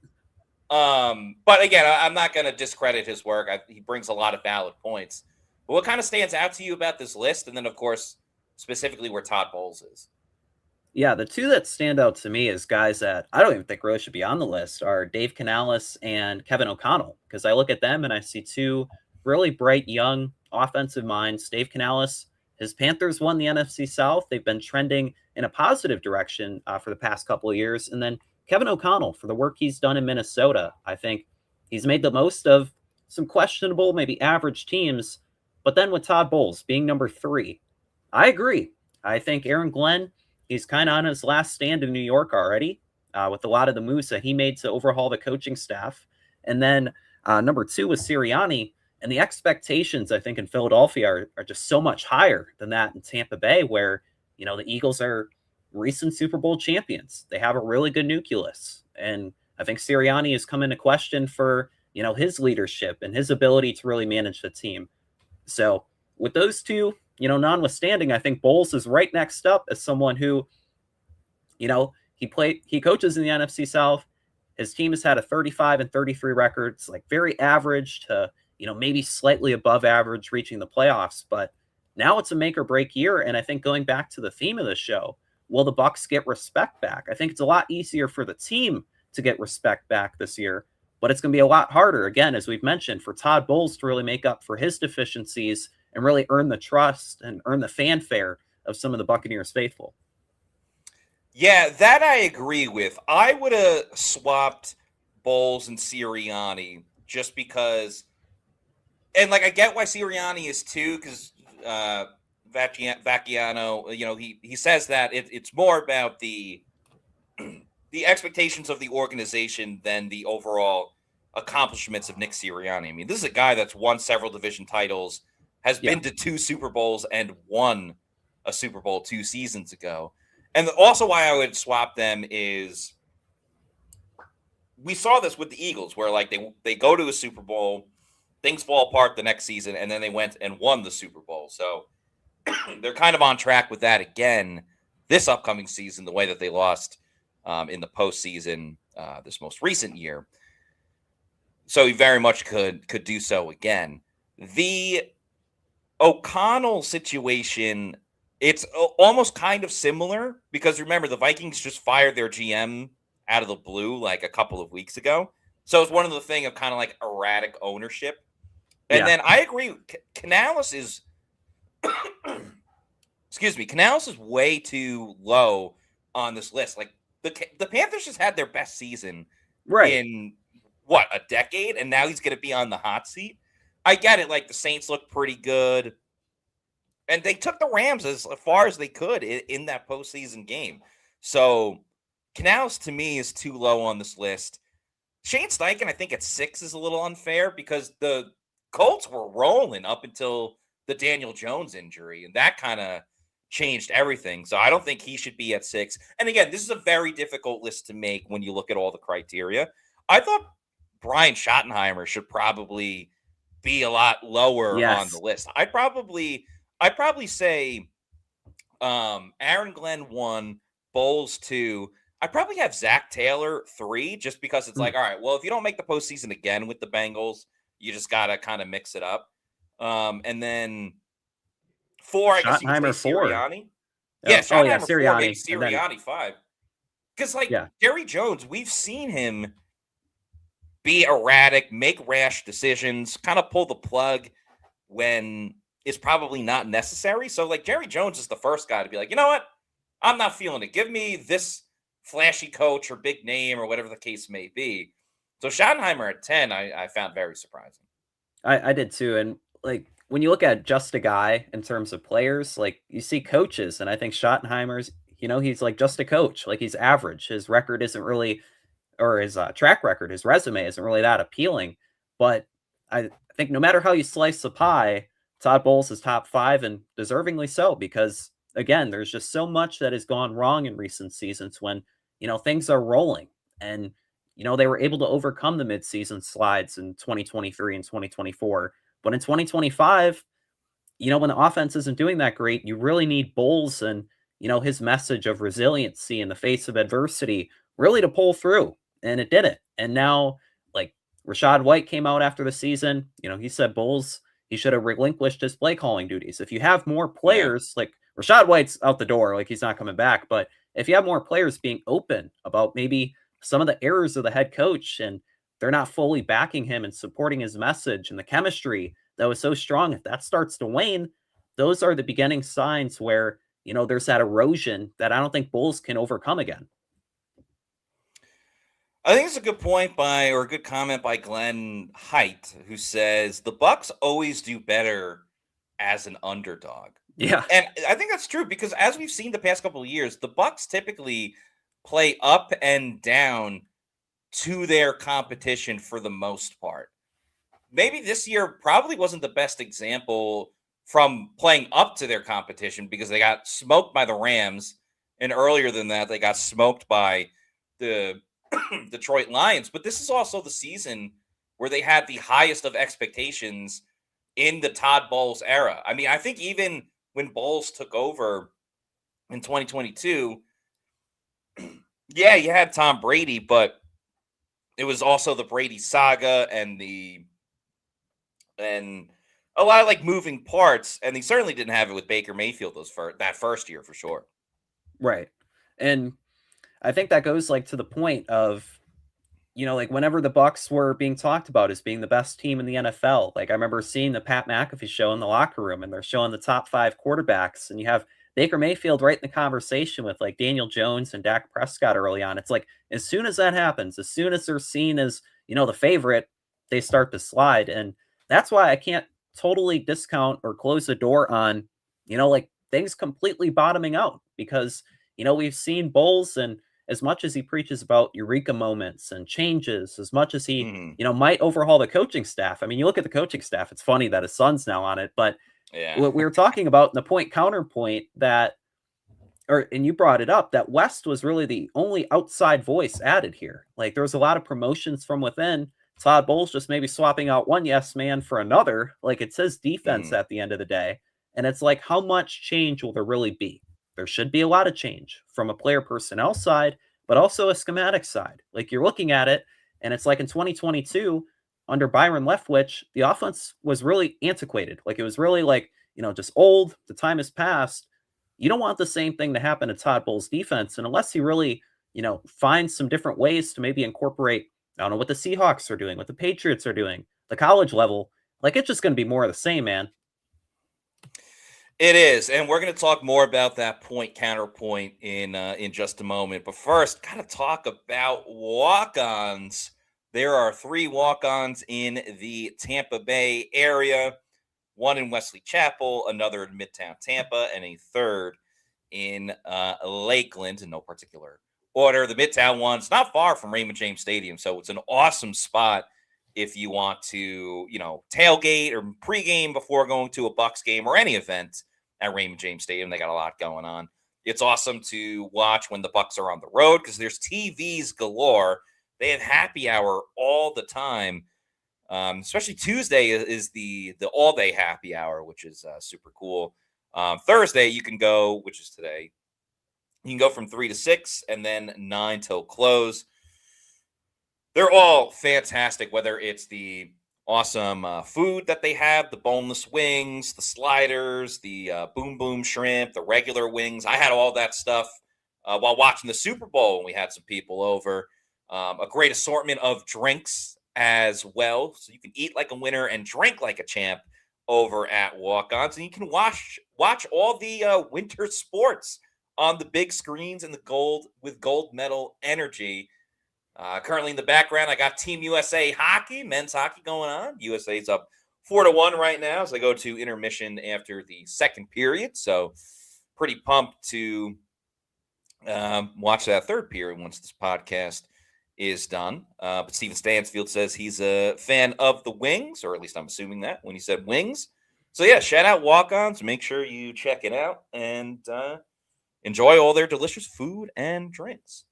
But again, I'm not going to discredit his work. He brings a lot of valid points. But what kind of stands out to you about this list? And then, of course, specifically where Todd Bowles is. Yeah, the 2 that stand out to me as guys that I don't even think really should be on the list are Dave Canales and Kevin O'Connell, because I look at them and I see 2 really bright, young offensive minds. Dave Canales, his Panthers won the NFC South. They've been trending in a positive direction for the past couple of years. And then Kevin O'Connell, for the work he's done in Minnesota, I think he's made the most of some questionable, maybe average teams. But then with Todd Bowles being number 3, I agree. I think Aaron Glenn, he's kind of on his last stand in New York already. with a lot of the moves that he made to overhaul the coaching staff. And then number 2 was Sirianni. And the expectations, I think, in Philadelphia are just so much higher than that in Tampa Bay, where, the Eagles are recent Super Bowl champions. They have a really good nucleus. And I think Sirianni has come into question for, his leadership and his ability to really manage the team. So with those two, notwithstanding, I think Bowles is right next up as someone who, he coaches in the NFC South. His team has had a 35-33 records, like very average to, maybe slightly above average reaching the playoffs. But now it's a make or break year. And I think going back to the theme of the show, will the Bucs get respect back? I think it's a lot easier for the team to get respect back this year, but it's going to be a lot harder, again, as we've mentioned, for Todd Bowles to really make up for his deficiencies and really earn the trust and earn the fanfare of some of the Buccaneers faithful. Yeah, that I agree with. I would have swapped Bowles and Sirianni just because, and I get why Sirianni is too, because Vacchiano, he says that it's more about the expectations of the organization than the overall accomplishments of Nick Sirianni. I mean, this is a guy that's won several division titles, has been to 2 Super Bowls, and won a Super Bowl 2 seasons ago. And also why I would swap them is we saw this with the Eagles where they go to a Super Bowl, things fall apart the next season, and then they went and won the Super Bowl. So they're kind of on track with that again this upcoming season, the way that they lost in the postseason this most recent year. So he very much could do so again. The O'Connell situation, it's almost kind of similar because remember, the Vikings just fired their GM out of the blue a couple of weeks ago. So it's one of the thing of kind of erratic ownership. And then I agree. Canales is, Canales is way too low on this list. The Panthers just had their best season in a decade, and now he's going to be on the hot seat. I get it. The Saints look pretty good. And they took the Rams as far as they could in that postseason game. So Canales, to me, is too low on this list. Shane Steichen, I think at 6 is a little unfair because the Colts were rolling up until the Daniel Jones injury, and that kind of changed everything. So I don't think he should be at 6. And again, this is a very difficult list to make when you look at all the criteria. I thought Brian Schottenheimer should probably be a lot lower on the list. I'd probably say Aaron Glenn 1, Bowles 2. I'd probably have Zach Taylor 3, just because it's all right, well, if you don't make the postseason again with the Bengals, you just got to kind of mix it up. And then 4, I guess you could say Sirianni. Yeah, Schottenheimer 4, maybe Sirianni 5. Because, Jerry Jones, we've seen him be erratic, make rash decisions, kind of pull the plug when it's probably not necessary. So, Jerry Jones is the first guy to be you know what? I'm not feeling it. Give me this flashy coach or big name or whatever the case may be. So, Schottenheimer at 10, I found very surprising. I did too. And, when you look at just a guy in terms of players, you see coaches, and I think Schottenheimer's, he's just a coach. He's average. His record isn't really, or his track record, his resume isn't really that appealing. But I think no matter how you slice the pie, Todd Bowles is top 5, and deservingly so, because again, there's just so much that has gone wrong in recent seasons when, things are rolling, and, they were able to overcome the midseason slides in 2023 and 2024. But in 2025, when the offense isn't doing that great, you really need Bowles and, his message of resiliency in the face of adversity really to pull through. And it didn't. And now, Rachaad White came out after the season. He said Bowles, he should have relinquished his play calling duties. If you have more players, Rachaad White's out the door, he's not coming back. But if you have more players being open about maybe some of the errors of the head coach, and they're not fully backing him and supporting his message and the chemistry that was so strong, if that starts to wane, those are the beginning signs where, there's that erosion that I don't think Bowles can overcome again. I think it's a good point or a good comment by Glenn Height, who says the Bucs always do better as an underdog. Yeah. And I think that's true because as we've seen the past couple of years, the Bucs typically play up and down to their competition for the most part. Maybe this year probably wasn't the best example from playing up to their competition because they got smoked by the Rams. And earlier than that, they got smoked by the Detroit Lions. But this is also the season where they had the highest of expectations in the Todd Bowles era. I mean, I think even when Bowles took over in 2022, yeah, you had Tom Brady, but it was also the Brady saga and a lot of like moving parts, and he certainly didn't have it with Baker Mayfield that first year for sure. Right. And I think that goes like to the point of, like whenever the Bucs were being talked about as being the best team in the NFL, like I remember seeing the Pat McAfee show in the locker room and they're showing the top 5 quarterbacks and you have Baker Mayfield right in the conversation with like Daniel Jones and Dak Prescott early on. It's like, as soon as that happens, as soon as they're seen as, the favorite, they start to slide. And that's why I can't totally discount or close the door on, like things completely bottoming out because, we've seen Bowles, and as much as he preaches about eureka moments and changes, as much as he, might overhaul the coaching staff. I mean, you look at the coaching staff, it's funny that his son's now on it, but what we were talking about in the point counterpoint and you brought it up, that West was really the only outside voice added here. Like there was a lot of promotions from within. Todd Bowles just maybe swapping out one yes man for another. Like it says defense at the end of the day. And it's like, how much change will there really be? There should be a lot of change from a player personnel side, but also a schematic side. Like you're looking at it, and it's like in 2022, under Byron Leftwich, the offense was really antiquated. Like it was really like, just old. The time has passed. You don't want the same thing to happen to Todd Bowles' defense. And unless he really, finds some different ways to maybe incorporate, I don't know, what the Seahawks are doing, what the Patriots are doing, the college level, like it's just going to be more of the same, man. It is, and we're going to talk more about that point counterpoint in just a moment. But first, got to talk about walk-ons. There are 3 walk-ons in the Tampa Bay area, one in Wesley Chapel, another in Midtown Tampa, and a third in Lakeland in no particular order. The Midtown one's not far from Raymond James Stadium, so it's an awesome spot if you want to, tailgate or pregame before going to a Bucs game or any event at Raymond James Stadium. They got a lot going on. It's awesome to watch when the Bucs are on the road because there's TVs galore. They have happy hour all the time. Especially Tuesday is the all-day happy hour, which is super cool. Thursday, you can go, which is today. You can go from 3 to 6 and then 9 till close. They're all fantastic, whether it's the awesome food that they have, the boneless wings, the sliders, the boom boom shrimp, the regular wings. I had all that stuff while watching the Super Bowl when we had some people over. A great assortment of drinks as well. So you can eat like a winner and drink like a champ over at Walk-Ons. And you can watch all the winter sports on the big screens and with gold medal energy. Currently in the background, I got Team USA hockey, men's hockey going on. USA's up 4-1 right now as they go to intermission after the second period. So pretty pumped to watch that third period once this podcast is done. But Steven Stansfield says he's a fan of the wings, or at least I'm assuming that when he said wings. So yeah, shout out Walk-Ons. Make sure you check it out and enjoy all their delicious food and drinks.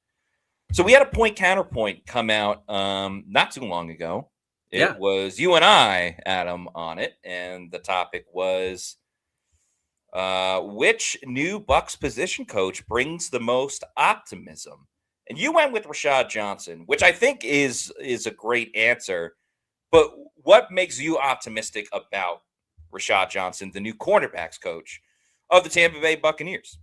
So we had a point counterpoint come out not too long ago. It was you and I, Adam, on it. And the topic was which new Bucs position coach brings the most optimism? And you went with Rashad Johnson, which I think is a great answer. But what makes you optimistic about Rashad Johnson, the new cornerbacks coach of the Tampa Bay Buccaneers?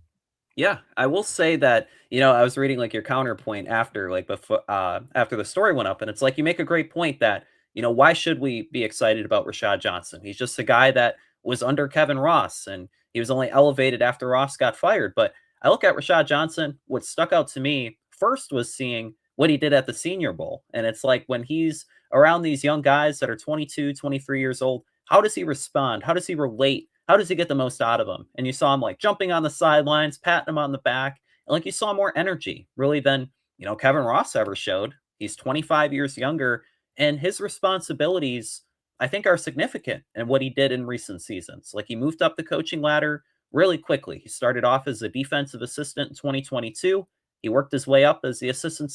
Yeah, I will say that, I was reading like your counterpoint after the story went up, and it's like you make a great point that, why should we be excited about Rashad Johnson? He's just a guy that was under Kevin Ross, and he was only elevated after Ross got fired. But I look at Rashad Johnson, what stuck out to me first was seeing what he did at the Senior Bowl. And it's like when he's around these young guys that are 22, 23 years old, how does he respond? How does he relate? How does he get the most out of them? And you saw him like jumping on the sidelines, patting him on the back. like you saw more energy really than, Kevin Ross ever showed. He's 25 years younger, and his responsibilities, I think, are significant in what he did in recent seasons. Like, he moved up the coaching ladder really quickly. He started off as a defensive assistant in 2022. He worked his way up as the assistant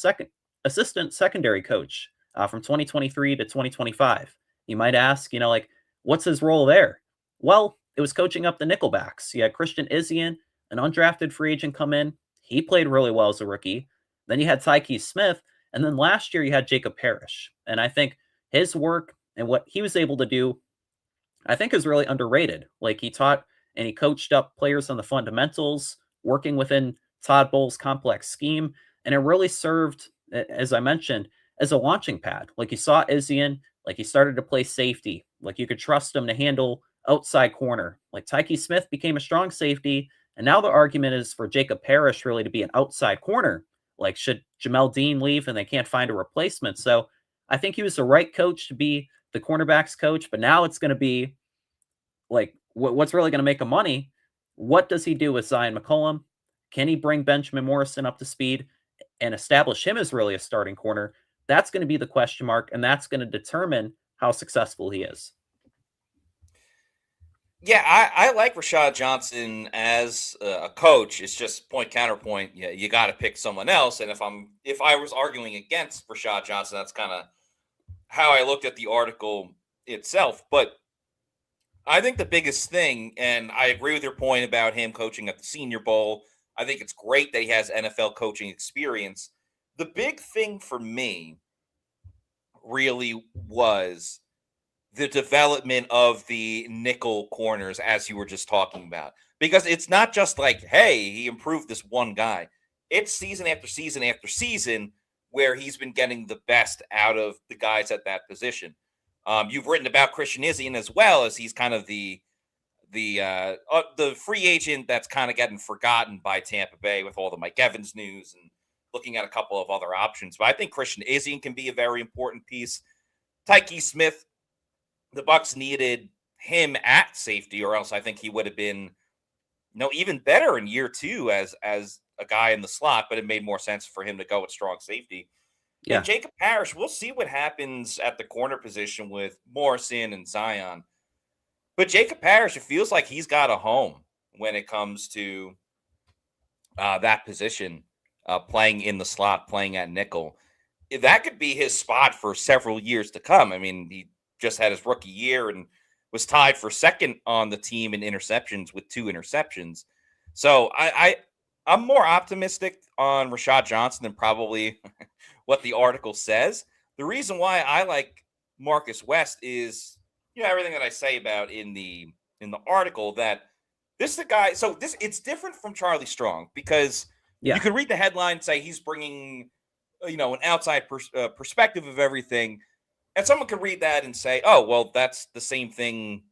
secondary coach from 2023 to 2025. You might ask, like, what's his role there? Well, it was coaching up the nickelbacks. You had Christian Izien, an undrafted free agent, come in. He played really well as a rookie. Then you had Tyke Smith, and then last year you had Jacob Parrish. And I think his work and what he was able to do, I think, is really underrated. Like, he taught and he coached up players on the fundamentals, working within Todd Bowles' complex scheme, and it really served, as I mentioned, as a launching pad. Like, you saw Izien, like, he started to play safety. Like, you could trust him to handle outside corner. Like, Tyke Smith became a strong safety, and now the argument is for Jacob Parrish really to be an outside corner. Like, should Jamel Dean leave and they can't find a replacement? So I think he was the right coach to be the cornerbacks coach, but now it's going to be like, what's really going to make him money? What does he do with Zion McCollum? Can he bring Benjamin Morrison up to speed and establish him as really a starting corner? That's going to be the question mark, and that's going to determine how successful he is. Yeah, I like Rashad Johnson as a coach. It's just point counterpoint. Yeah, you got to pick someone else. And if I was arguing against Rashad Johnson, that's kind of how I looked at the article itself. But I think the biggest thing, and I agree with your point about him coaching at the Senior Bowl. I think it's great that he has NFL coaching experience. The big thing for me really was the development of the nickel corners, as you were just talking about, because it's not just like, hey, he improved this one guy. It's season after season after season where he's been getting the best out of the guys at that position. You've written about Christian Izien as well, as he's kind of the free agent that's kind of getting forgotten by Tampa Bay with all the Mike Evans news and looking at a couple of other options. But I think Christian Izien can be a very important piece. Tyke Smith, the Bucs needed him at safety, or else I think he would have been, even better in year two as a guy in the slot. But it made more sense for him to go with strong safety. Yeah. And Jacob Parrish, we'll see what happens at the corner position with Morrison and Zion. But Jacob Parrish, it feels like he's got a home when it comes to that position, playing in the slot, playing at nickel. That could be his spot for several years to come. I mean, he just had his rookie year and was tied for second on the team in interceptions with 2 interceptions. So I'm more optimistic on Rashad Johnson than probably what the article says. The reason why I like Marcus West is, everything that I say about in the article, that this is the guy. So it's different from Charlie Strong, because you could read the headline and say he's bringing, an outside perspective of everything. And someone could read that and say, oh, well, that's the same thing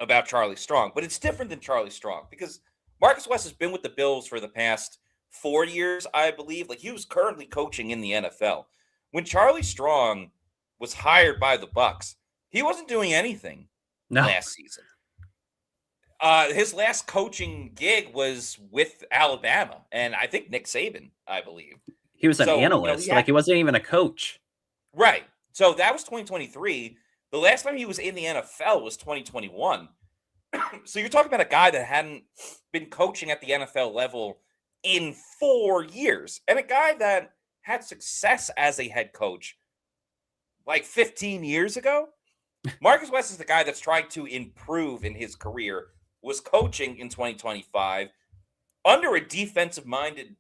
about Charlie Strong. But it's different than Charlie Strong, because Marcus West has been with the Bills for the past 4 years, I believe. Like, he was currently coaching in the NFL. When Charlie Strong was hired by the Bucs, he wasn't doing anything last season. His last coaching gig was with Alabama, and I think Nick Saban, I believe. He was an analyst. He wasn't even a coach. Right. So that was 2023. The last time he was in the NFL was 2021. So you're talking about a guy that hadn't been coaching at the NFL level in 4 years, and a guy that had success as a head coach like 15 years ago. Marcus West is the guy that's trying to improve in his career, was coaching in 2025 under a defensive-minded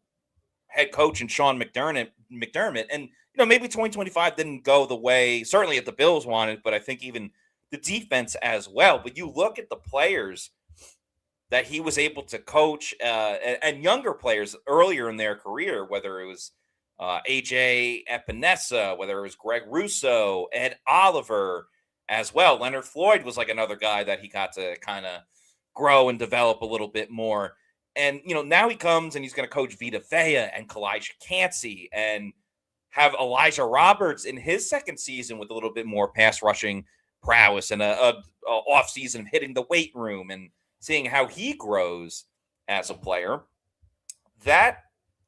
head coach in Sean McDermott. And, maybe 2025 didn't go the way, certainly at the Bills wanted, but I think even the defense as well. But you look at the players that he was able to coach, and younger players earlier in their career, whether it was AJ Epinesa, whether it was Greg Russo, Ed Oliver as well. Leonard Floyd was like another guy that he got to kind of grow and develop a little bit more. And, now he comes and he's going to coach Vita Vea and Kalijah Cansey and have Elijah Roberts in his second season with a little bit more pass rushing prowess and a off season of hitting the weight room and seeing how he grows as a player. that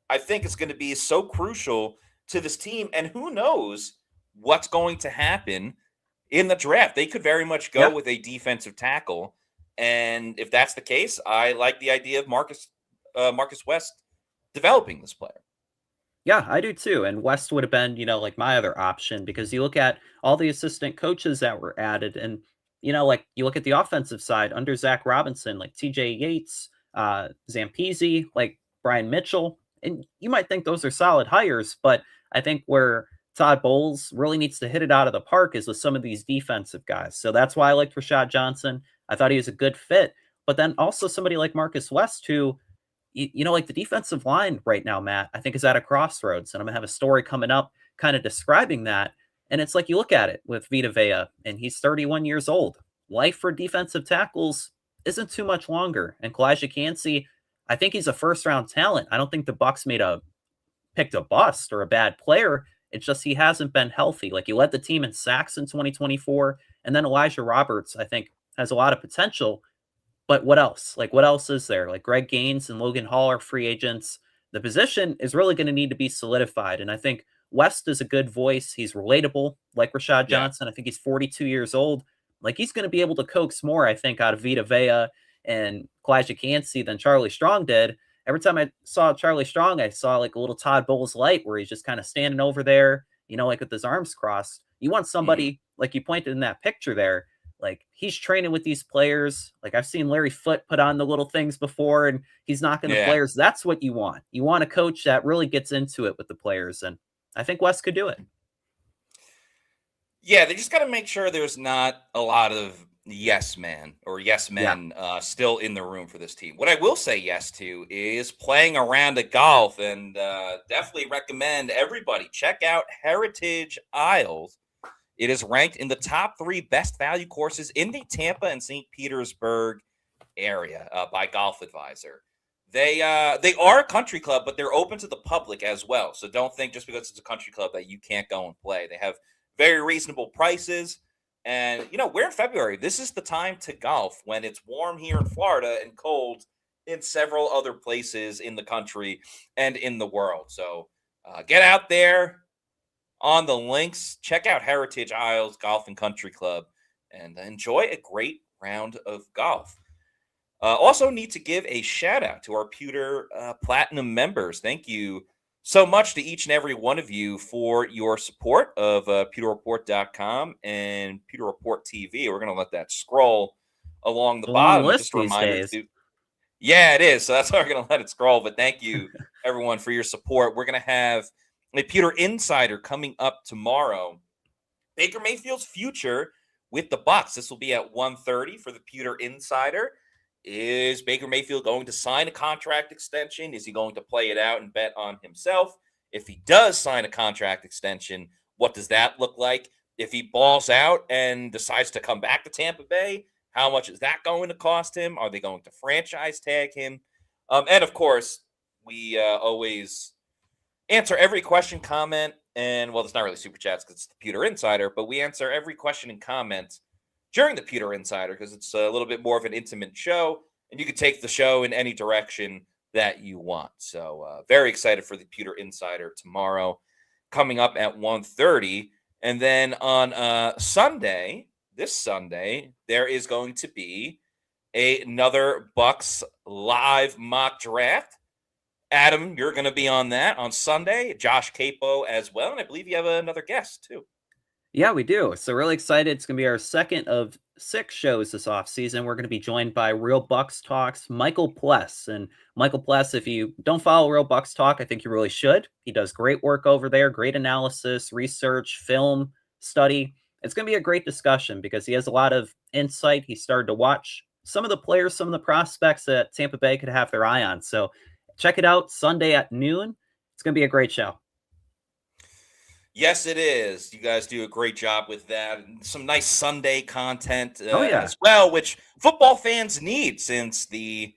I think is going to be so crucial to this team. And who knows what's going to happen in the draft? They could very much go Yeah. with a defensive tackle. And if that's the case, I like the idea of Marcus West developing this player. Yeah, I do too. And West would have been, like my other option because you look at all the assistant coaches that were added, and like you look at the offensive side under Zach Robinson, like TJ Yates, Zampezi, like Brian Mitchell, and you might think those are solid hires, but I think where Todd Bowles really needs to hit it out of the park is with some of these defensive guys. So that's why I liked Rashad Johnson. I thought he was a good fit, but then also somebody like Marcus West, who like the defensive line right now, Matt, I think is at a crossroads. And I'm going to have a story coming up kind of describing that. And it's like you look at it with Vita Vea, and he's 31 years old. Life for defensive tackles isn't too much longer. And Kalijah Cansey, I think he's a first-round talent. I don't think the Bucs picked a bust or a bad player. It's just he hasn't been healthy. Like he led the team in sacks in 2024. And then Elijah Roberts, I think, has a lot of potential. But what else? Like, what else is there? Like, Greg Gaines and Logan Hall are free agents. The position is really going to need to be solidified. And I think West is a good voice. He's relatable, like Rashad Johnson. I think he's 42 years old. Like, he's going to be able to coax more, I think, out of Vita Vea and Kalijah Cansey than Charlie Strong did. Every time I saw Charlie Strong, I saw like a little Todd Bowles light where he's just kind of standing over there, like with his arms crossed. You want somebody, like you pointed in that picture there, like he's training with these players. Like I've seen Larry Foote put on the little things before and he's knocking the players. That's what you want. You want a coach that really gets into it with the players. And I think West could do it. Yeah, they just got to make sure there's not a lot of yes men still in the room for this team. What I will say yes to is playing a round of golf, and definitely recommend everybody check out Heritage Isles. It is ranked in the top 3 best value courses in the Tampa and St. Petersburg area by Golf Advisor. They are a country club, but they're open to the public as well. So don't think just because it's a country club that you can't go and play. They have very reasonable prices. And, we're in February. This is the time to golf when it's warm here in Florida and cold in several other places in the country and in the world. So get out there on the links. Check out Heritage Isles Golf and Country Club and enjoy a great round of golf. Also need to give a shout out to our Pewter Platinum members. Thank you so much to each and every one of you for your support of PewterReport.com and Pewter Report TV. We're going to let that scroll along the bottom. Just a reminder yeah, it is. So that's why we're going to let it scroll. But thank you, everyone, for your support. We're going to have a Pewter Insider coming up tomorrow. Baker Mayfield's future with the Bucs. This will be at 1:30 for the Pewter Insider. Is Baker Mayfield going to sign a contract extension? Is he going to play it out and bet on himself? If he does sign a contract extension, what does that look like? If he balls out and decides to come back to Tampa Bay, how much is that going to cost him? Are they going to franchise tag him? And of course, we always answer every question, comment, and well, it's not really super chats because it's the Pewter Insider, but we answer every question and comment during the Pewter Insider because it's a little bit more of an intimate show, and you can take the show in any direction that you want. So very excited for the Pewter Insider tomorrow, coming up at 1:30. And then on this Sunday, there is going to be another Bucs live mock draft. Adam, you're going to be on that on Sunday. Josh Capo as well. And I believe you have another guest too. Yeah, we do. So really excited. It's going to be our second of 6 shows this offseason. We're going to be joined by Real Bucs Talk's Michael Pless. And Michael Pless, if you don't follow Real Bucs Talk, I think you really should. He does great work over there, great analysis, research, film, study. It's going to be a great discussion because he has a lot of insight. He started to watch some of the players, some of the prospects that Tampa Bay could have their eye on. So check it out Sunday at noon. It's going to be a great show. Yes, it is. You guys do a great job with that. Some nice Sunday content as well, which football fans need since the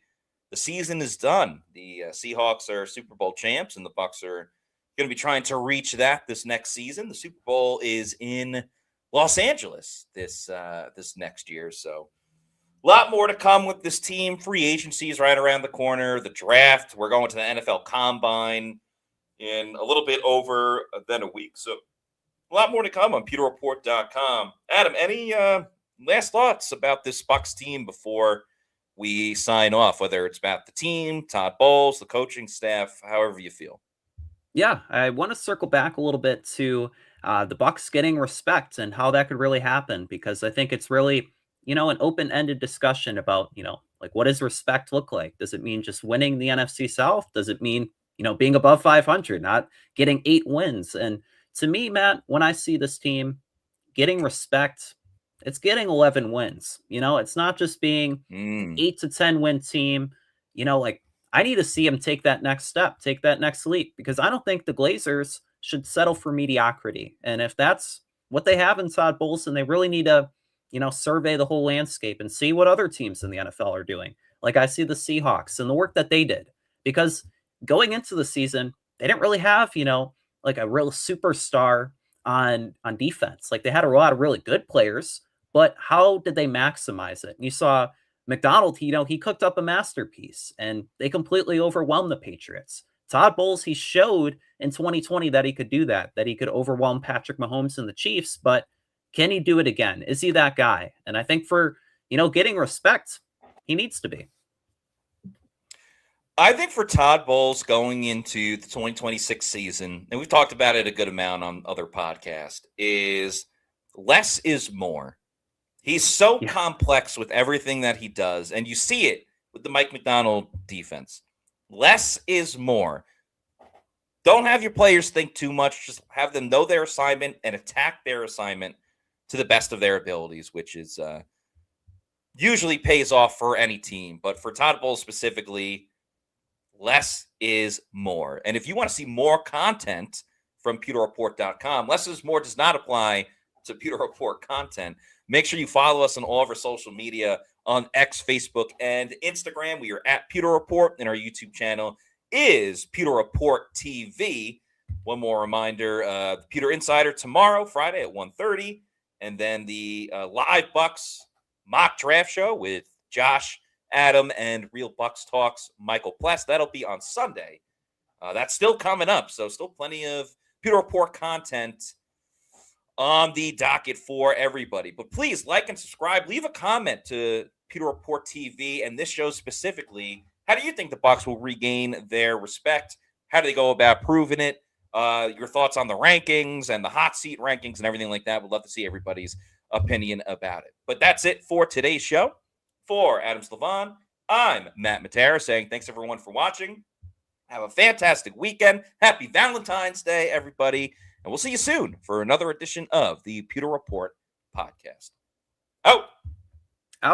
season is done. The Seahawks are Super Bowl champs, and the Bucs are going to be trying to reach that this next season. The Super Bowl is in Los Angeles this next year, so A lot more to come with this team. Free agency is right around the corner. The draft, we're going to the NFL Combine in a little bit over than a week. So a lot more to come on PewterReport.com. Adam, any last thoughts about this Bucs team before we sign off, whether it's about the team, Todd Bowles, the coaching staff, however you feel? Yeah, I want to circle back a little bit to the Bucs getting respect and how that could really happen, because I think it's really, an open-ended discussion about, like, what does respect look like? Does it mean just winning the NFC South? Does it mean, being above 500, not getting 8 wins? And to me, Matt, when I see this team getting respect, it's getting 11 wins. It's not just being an 8 to 10 win team. Like, I need to see him take that next step, take that next leap, because I don't think the Glazers should settle for mediocrity. And if that's what they have in Todd Bowles, then they really need to, survey the whole landscape and see what other teams in the NFL are doing. Like, I see the Seahawks and the work that they did, because going into the season, they didn't really have, like a real superstar on defense. Like, they had a lot of really good players, but how did they maximize it? And you saw McDonald, he cooked up a masterpiece, and they completely overwhelmed the Patriots. Todd Bowles, he showed in 2020 that he could do that he could overwhelm Patrick Mahomes and the Chiefs, but can he do it again? Is he that guy? And I think for, getting respect, he needs to be. I think for Todd Bowles going into the 2026 season, and we've talked about it a good amount on other podcasts, is less is more. He's so complex with everything that he does, and you see it with the Mike McDonald defense. Less is more. Don't have your players think too much. Just have them know their assignment and attack their assignment to the best of their abilities, which is usually pays off for any team. But for Todd Bowles specifically, less is more. And if you want to see more content from PewterReport.com, less is more does not apply to Pewter Report content. Make sure you follow us on all of our social media on X, Facebook, and Instagram. We are at Pewter Report, and our YouTube channel is Pewter Report TV. One more reminder, the Pewter Insider tomorrow, Friday at 1:30, and then the live Bucs mock draft show with Josh, Adam, and Real Bucs Talks, Michael Pless. That'll be on Sunday. That's still coming up, so still plenty of Pewter Report content on the docket for everybody. But please like and subscribe. Leave a comment to Pewter Report TV and this show specifically. How do you think the Bucs will regain their respect? How do they go about proving it? Your thoughts on the rankings and the hot seat rankings and everything like that. We'd love to see everybody's opinion about it. But that's it for today's show. For Adam Slavon, I'm Matt Matera saying thanks everyone for watching. Have a fantastic weekend. Happy Valentine's Day, everybody. And we'll see you soon for another edition of the Pewter Report podcast. Out.